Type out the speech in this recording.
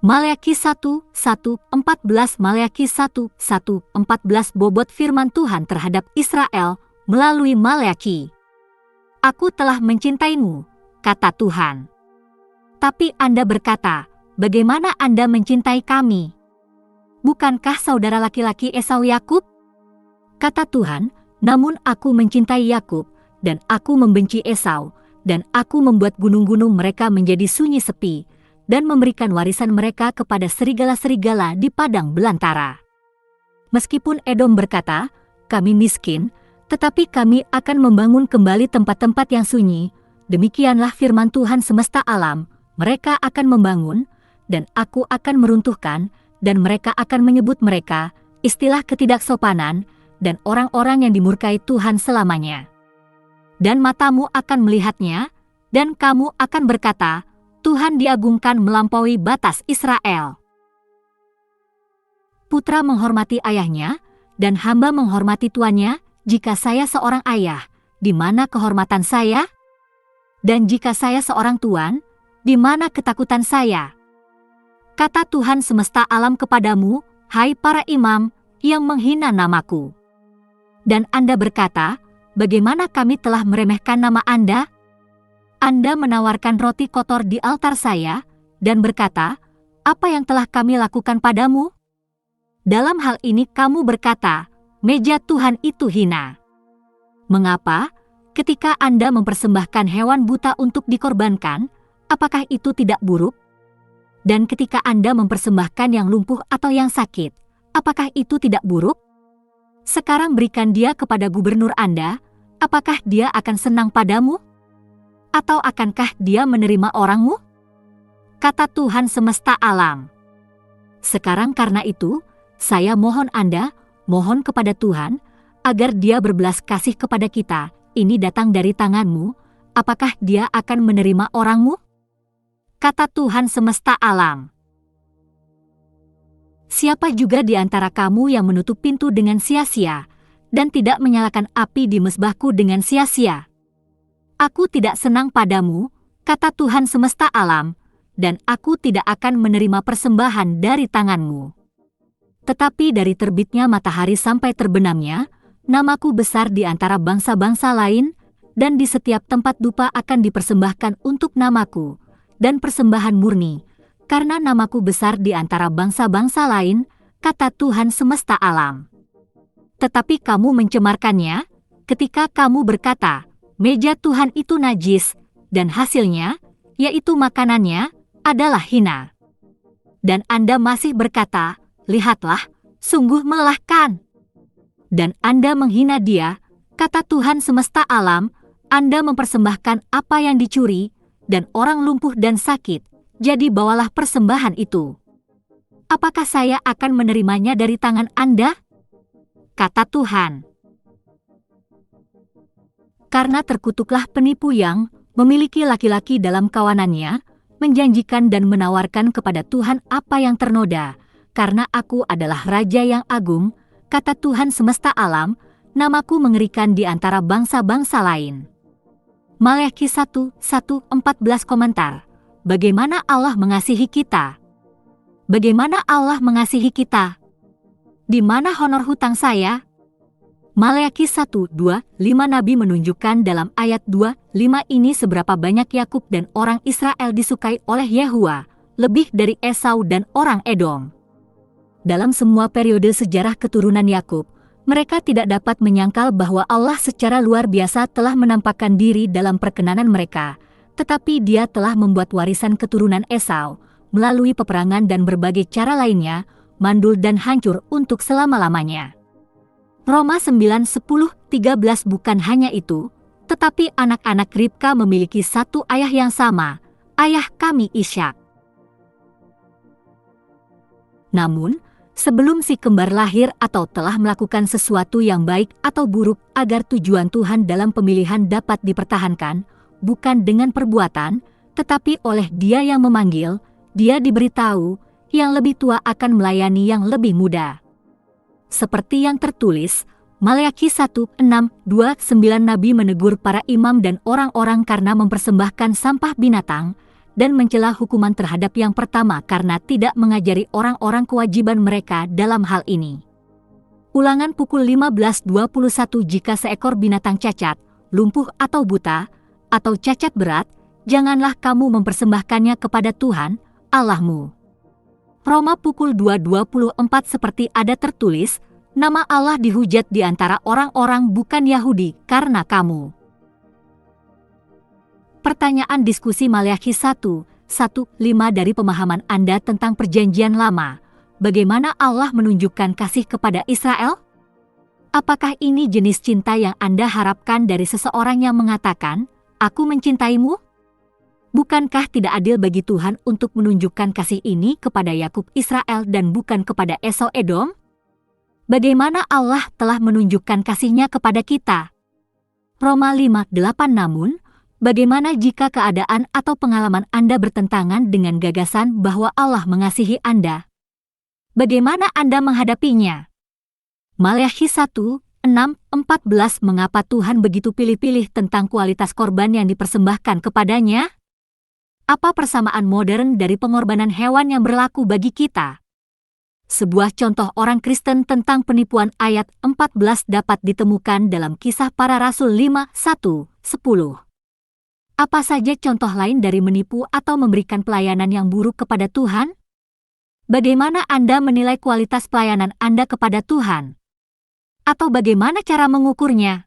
Maleakhi 1:1-14 Maleakhi 1:1-14 bobot firman Tuhan terhadap Israel melalui Maleakhi. Aku telah mencintaimu, kata Tuhan. Tapi Anda berkata, bagaimana Anda mencintai kami? Bukankah saudara laki-laki Esau Yakub? Kata Tuhan, namun aku mencintai Yakub, dan aku membenci Esau, dan aku membuat gunung-gunung mereka menjadi sunyi sepi, dan memberikan warisan mereka kepada serigala-serigala di padang belantara. Meskipun Edom berkata, kami miskin, tetapi kami akan membangun kembali tempat-tempat yang sunyi, demikianlah firman Tuhan semesta alam, mereka akan membangun, dan aku akan meruntuhkan, dan mereka akan menyebut mereka, istilah ketidaksopanan, dan orang-orang yang dimurkai Tuhan selamanya. Dan matamu akan melihatnya, dan kamu akan berkata, Tuhan diagungkan melampaui batas Israel. Putra menghormati ayahnya, dan hamba menghormati tuannya. Jika saya seorang ayah, di mana kehormatan saya? Dan jika saya seorang tuan, di mana ketakutan saya? Kata Tuhan semesta alam kepadamu, hai para imam, yang menghina namaku. Dan Anda berkata, bagaimana kami telah meremehkan nama Anda? Anda menawarkan roti kotor di altar saya, dan berkata, apa yang telah kami lakukan padamu? Dalam hal ini kamu berkata, meja Tuhan itu hina. Mengapa? Ketika Anda mempersembahkan hewan buta untuk dikorbankan, apakah itu tidak buruk? Dan ketika Anda mempersembahkan yang lumpuh atau yang sakit, apakah itu tidak buruk? Sekarang berikan dia kepada gubernur Anda, apakah dia akan senang padamu? Atau akankah dia menerima orangmu? Kata Tuhan semesta alam. Sekarang karena itu, saya mohon Anda, mohon kepada Tuhan, agar dia berbelas kasih kepada kita, ini datang dari tanganmu, apakah dia akan menerima orangmu? Kata Tuhan semesta alam. Siapa juga di antara kamu yang menutup pintu dengan sia-sia, dan tidak menyalakan api di mezbahku dengan sia-sia? Aku tidak senang padamu, kata Tuhan semesta alam, dan aku tidak akan menerima persembahan dari tanganmu. Tetapi dari terbitnya matahari sampai terbenamnya, namaku besar di antara bangsa-bangsa lain, dan di setiap tempat dupa akan dipersembahkan untuk namaku, dan persembahan murni, karena namaku besar di antara bangsa-bangsa lain, kata Tuhan semesta alam. Tetapi kamu mencemarkannya, ketika kamu berkata, meja Tuhan itu najis, dan hasilnya, yaitu makanannya, adalah hina. Dan Anda masih berkata, lihatlah, sungguh melelahkan. Dan Anda menghina dia, kata Tuhan semesta alam, Anda mempersembahkan apa yang dicuri, dan orang lumpuh dan sakit, jadi bawalah persembahan itu. Apakah saya akan menerimanya dari tangan Anda? Kata Tuhan. Karena terkutuklah penipu yang memiliki laki-laki dalam kawanannya, menjanjikan dan menawarkan kepada Tuhan apa yang ternoda, karena aku adalah Raja yang agung, kata Tuhan semesta alam, namaku mengerikan di antara bangsa-bangsa lain. Maleakhi 1:1-14 komentar. Bagaimana Allah mengasihi kita? Bagaimana Allah mengasihi kita? Di mana honor hutang saya? Maleakhi 1:2-5 Nabi menunjukkan dalam ayat 2:5 ini seberapa banyak Yakub dan orang Israel disukai oleh Yehuwa, lebih dari Esau dan orang Edom. Dalam semua periode sejarah keturunan Yakub, mereka tidak dapat menyangkal bahwa Allah secara luar biasa telah menampakkan diri dalam perkenanan mereka, tetapi Dia telah membuat warisan keturunan Esau, melalui peperangan dan berbagai cara lainnya, mandul dan hancur untuk selama-lamanya. Roma 9:10-13 bukan hanya itu, tetapi anak-anak Ribka memiliki satu ayah yang sama, ayah kami Ishak. Namun, sebelum si kembar lahir atau telah melakukan sesuatu yang baik atau buruk agar tujuan Tuhan dalam pemilihan dapat dipertahankan, bukan dengan perbuatan, tetapi oleh Dia yang memanggil, Dia diberitahu, yang lebih tua akan melayani yang lebih muda. Seperti yang tertulis, Maleakhi 1:6-2-9 Nabi menegur para imam dan orang-orang karena mempersembahkan sampah binatang, dan mencela hukuman terhadap yang pertama karena tidak mengajari orang-orang kewajiban mereka dalam hal ini. Ulangan pukul 15.21 jika seekor binatang cacat, lumpuh atau buta, atau cacat berat, janganlah kamu mempersembahkannya kepada Tuhan, Allahmu. Roma pukul 2.24 seperti ada tertulis, nama Allah dihujat di antara orang-orang bukan Yahudi karena kamu. Pertanyaan diskusi Maleakhi 1:1-5 dari pemahaman Anda tentang Perjanjian Lama. Bagaimana Allah menunjukkan kasih kepada Israel? Apakah ini jenis cinta yang Anda harapkan dari seseorang yang mengatakan, "Aku mencintaimu"? Bukankah tidak adil bagi Tuhan untuk menunjukkan kasih ini kepada Yakub Israel dan bukan kepada Esau Edom? Bagaimana Allah telah menunjukkan kasih-Nya kepada kita? Roma 5:8 Namun, bagaimana jika keadaan atau pengalaman Anda bertentangan dengan gagasan bahwa Allah mengasihi Anda? Bagaimana Anda menghadapinya? Maleakhi 1:6-14 Mengapa Tuhan begitu pilih-pilih tentang kualitas korban yang dipersembahkan kepadanya? Apa persamaan modern dari pengorbanan hewan yang berlaku bagi kita? Sebuah contoh orang Kristen tentang penipuan ayat 14 dapat ditemukan dalam Kisah Para Rasul 5:1-10. Apa saja contoh lain dari menipu atau memberikan pelayanan yang buruk kepada Tuhan? Bagaimana Anda menilai kualitas pelayanan Anda kepada Tuhan? Atau bagaimana cara mengukurnya?